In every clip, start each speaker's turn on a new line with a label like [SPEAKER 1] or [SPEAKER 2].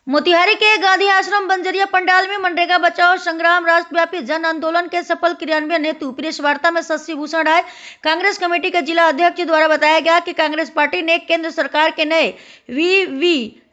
[SPEAKER 1] मोतिहारी के गांधी आश्रम बंजरिया पंडाल में मनरेगा बचाओ संग्राम राष्ट्रव्यापी जन आंदोलन के सफल क्रियान्वयन हेतु प्रेस वार्ता में शशि भूषण राय कांग्रेस कमेटी के जिला अध्यक्ष द्वारा बताया गया कि कांग्रेस पार्टी ने केंद्र सरकार के नए VVGRAMG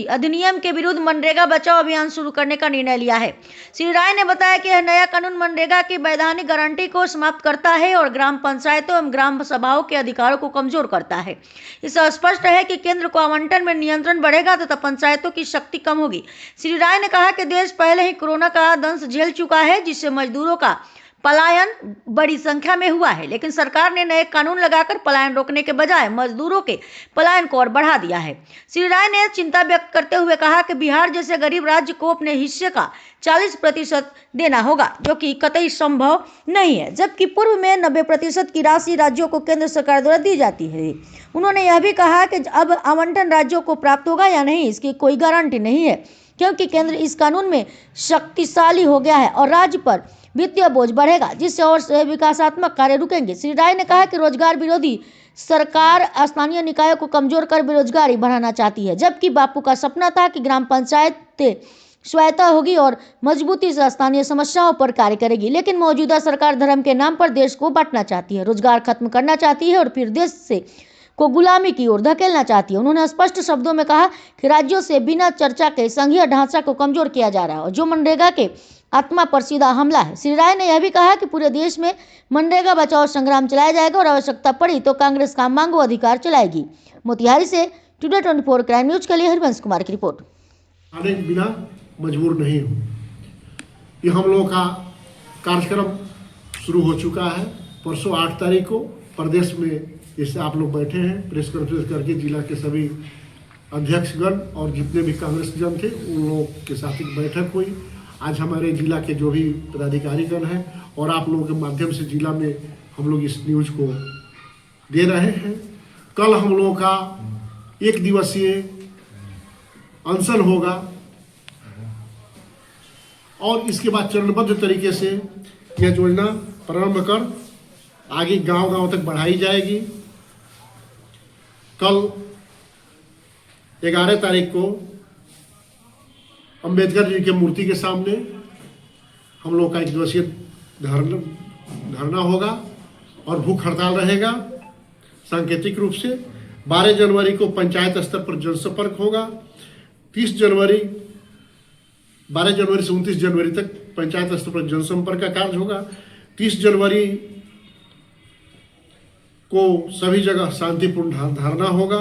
[SPEAKER 1] अधिनियम के विरुद्ध मनरेगा बचाओ अभियान शुरू करने का निर्णय लिया है। श्री राय ने बताया कि यह नया कानून मनरेगा की वैधानिक गारंटी को समाप्त करता है और ग्राम पंचायतों एवं ग्राम सभाओं के अधिकारों को कमजोर करता है। इससे स्पष्ट है कि केंद्र को आवंटन में नियंत्रण बढ़ेगा तथा पंचायतों की शक्ति कम होगी। श्री राय ने कहा कि देश पहले ही कोरोना का दंश झेल चुका है, जिससे मजदूरों का पलायन बड़ी संख्या में हुआ है, लेकिन सरकार ने नए कानून लगाकर पलायन रोकने के बजाय मजदूरों के पलायन को और बढ़ा दिया है। श्री राय ने चिंता व्यक्त करते हुए कहा कि बिहार जैसे गरीब राज्य को अपने हिस्से का 40% देना होगा, जो कि कतई संभव नहीं है, जबकि पूर्व में 90% की राशि राज्यों को केंद्र सरकार द्वारा दी जाती है। उन्होंने यह भी कहा कि अब आवंटन राज्यों को प्राप्त होगा या नहीं, इसकी कोई गारंटी नहीं है, क्योंकि केंद्र इस कानून में शक्तिशाली हो गया है और राज्य पर वित्तीय बोझ बढ़ेगा, जिससे और विकासात्मक कार्य रुकेंगे। श्री राय ने कहा कि रोजगार विरोधी सरकार स्थानीय निकायों को कमजोर कर बेरोजगारी बढ़ाना चाहती है, जबकि बापू का सपना था कि ग्राम पंचायतें स्वायत्ता होगी और मजबूती से स्थानीय समस्याओं पर कार्य करेगी। लेकिन मौजूदा सरकार धर्म के नाम पर देश को बांटना चाहती है, रोजगार खत्म करना चाहती है और फिर देश से को गुलामी की ओर धकेलना चाहती है। उन्होंने स्पष्ट शब्दों में कहा कि राज्यों से बिना चर्चा के संघीय ढांचा को कमजोर किया जा रहा है, जो मनरेगा के आत्मा पर सीधा हमला है। श्री राय ने यह भी कहा कि पूरे देश में मनरेगा बचाओ संग्राम चलाया जाएगा और आवश्यकता पड़ी तो कांग्रेस का मांगो अधिकार चलाएगी। मोतिहारी से टुडे 24 क्राइम न्यूज के लिए हरिवंश कुमार की रिपोर्ट।
[SPEAKER 2] आने के बिना मजबूर नहीं हूँ। ये हम लोगों का कार्यक्रम शुरू हो चुका है। परसों 8 तारीख को प्रदेश में जैसे आप लोग बैठे हैं, प्रेस कॉन्फ्रेंस करके जिला के सभी अध्यक्षगण और जितने भी कांग्रेस जन थे उन लोगों के साथ एक बैठक हुई। आज हमारे जिला के जो भी पदाधिकारीगण हैं और आप लोगों के माध्यम से जिला में हम लोग इस न्यूज को दे रहे हैं। कल हम लोगों का 1 दिवसीय अनशन होगा और इसके बाद चरणबद्ध तरीके से यह योजना प्रारंभ कर आगे गांव-गांव तक बढ़ाई जाएगी। कल 11 तारीख को अंबेडकर जी के मूर्ति के सामने हम लोग का 1 दिवसीय धरना होगा और भूख हड़ताल रहेगा। सांकेतिक रूप से 12 जनवरी को पंचायत स्तर पर जनसंपर्क होगा। 12 जनवरी से 29 जनवरी तक पंचायत स्तर पर जनसंपर्क का कार्य होगा। 30 जनवरी को सभी जगह शांतिपूर्ण धरना होगा।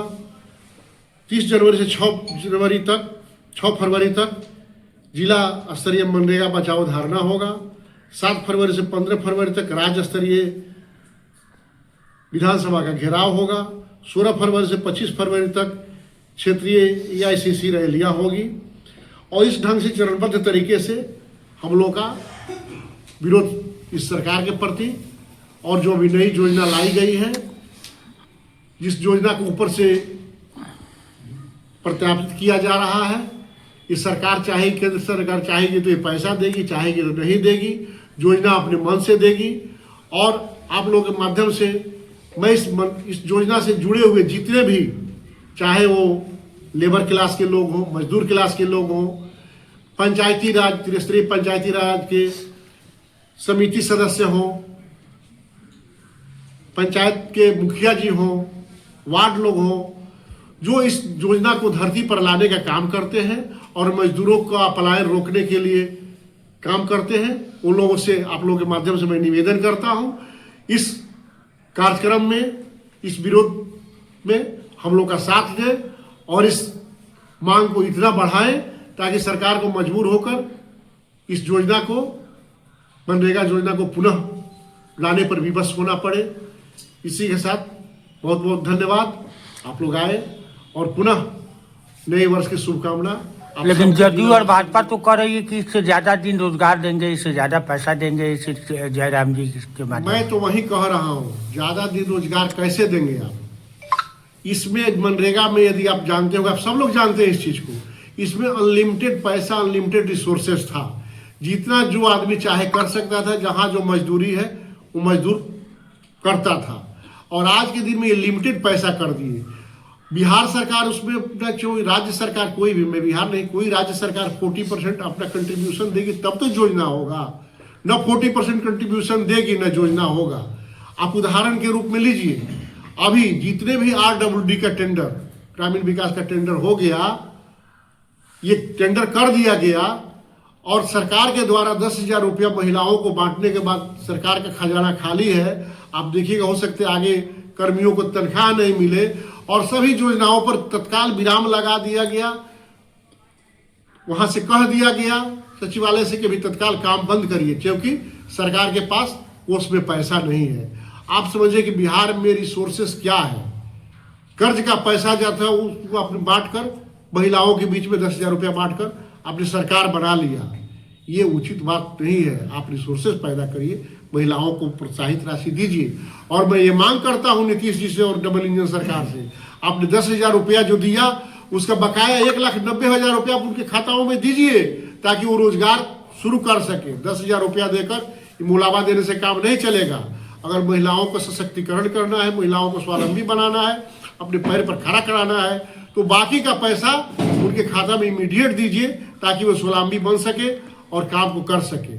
[SPEAKER 2] 30 जनवरी से 6 फरवरी तक जिला स्तरीय मनरेगा बचाओ धरना होगा। 7 फरवरी से 15 फरवरी तक राज्य स्तरीय विधानसभा का घेराव होगा। 16 फरवरी से 25 फरवरी तक क्षेत्रीय AICC रैलियां होगी और इस ढंग से चरणबद्ध तरीके से हम लोग का विरोध इस सरकार के प्रति और जो भी नई योजना लाई गई है, जिस योजना को ऊपर से प्रत्यापित किया जा रहा है, इस सरकार चाहेगी, केंद्र सरकार चाहेगी तो ये पैसा देगी, चाहेगी तो नहीं देगी, योजना अपने मन से देगी। और आप लोगों के माध्यम से मैं इस योजना से जुड़े हुए जितने भी, चाहे वो लेबर क्लास के लोग हों, मजदूर क्लास के लोग हों, पंचायती राज, त्रिस्तरीय पंचायती राज के समिति सदस्य हों, पंचायत के मुखिया जी हों, वार्ड लोग हों, जो इस योजना को धरती पर लाने का काम करते हैं और मजदूरों का पलायन रोकने के लिए काम करते हैं, उन लोगों से आप लोगों के माध्यम से मैं निवेदन करता हूं, इस कार्यक्रम में, इस विरोध में हम लोग का साथ दें और इस मांग को इतना बढ़ाएं ताकि सरकार को मजबूर होकर इस योजना को, मनरेगा योजना को पुनः लाने पर विवश होना पड़े। इसी के साथ बहुत बहुत धन्यवाद। आप लोग आए और पुनः नए वर्ष की शुभकामना।
[SPEAKER 3] लेकिन जदयू और भाजपा तो कह रही है कि इससे ज्यादा दिन रोजगार देंगे, इससे ज्यादा पैसा देंगे, इस जयराम जी के माध्यम।
[SPEAKER 2] मैं तो वही कह रहा हूँ, ज्यादा दिन रोजगार कैसे देंगे आप? इसमें मनरेगा में यदि आप जानते हो, आप सब लोग जानते हैं इस चीज को, इसमें अनलिमिटेड पैसा, अनलिमिटेड रिसोर्सेज था। जितना जो आदमी चाहे कर सकता था, जहां जो मजदूरी है वो मजदूर करता था। और आज के दिन में ये लिमिटेड पैसा कर दिए बिहार सरकार उसमें अपना जो राज्य सरकार कोई भी, मैं बिहार नहीं, कोई राज्य सरकार 40% अपना कंट्रीब्यूशन देगी तब तो योजना होगा, न 40% कंट्रीब्यूशन देगी न योजना होगा। आप उदाहरण के रूप में लीजिए, अभी जितने भी RWD का टेंडर, ग्रामीण विकास का टेंडर हो गया, ये टेंडर कर दिया गया और सरकार के द्वारा 10,000 रुपया महिलाओं को बांटने के बाद सरकार का खजाना खाली है। आप देखिएगा, हो सकते आगे कर्मियों को तनख्वाह नहीं मिले और सभी योजनाओं पर तत्काल विराम लगा दिया गया। वहां से कह दिया गया सचिवालय से कि भी तत्काल काम बंद करिए, क्योंकि सरकार के पास कोष में पैसा नहीं है। आप समझिए कि बिहार में रिसोर्सेस क्या है। कर्ज का पैसा जाता है उसको अपने बांट कर महिलाओं के बीच में 10,000 रुपया बांटकर अपनी सरकार बना लिया। ये उचित बात नहीं है। आप रिसोर्सेज पैदा करिए, महिलाओं को प्रोत्साहित राशि दीजिए। और मैं ये मांग करता हूं नीतीश जी से और डबल इंजन सरकार से, आपने 10,000 रुपया जो दिया उसका बकाया 1,90,000 रुपया उनके खाताओं में दीजिए ताकि वो रोजगार शुरू कर सके। 10,000 रुपया देकर मुलावा देने से काम नहीं चलेगा। अगर महिलाओं को सशक्तिकरण करना है, महिलाओं को स्वावलंबी बनाना है, अपने पैर पर खड़ा कराना है, तो बाकी का पैसा उनके खाता में इमीडिएट दीजिए ताकि वो स्वावलंबी बन सके और काम को कर सके।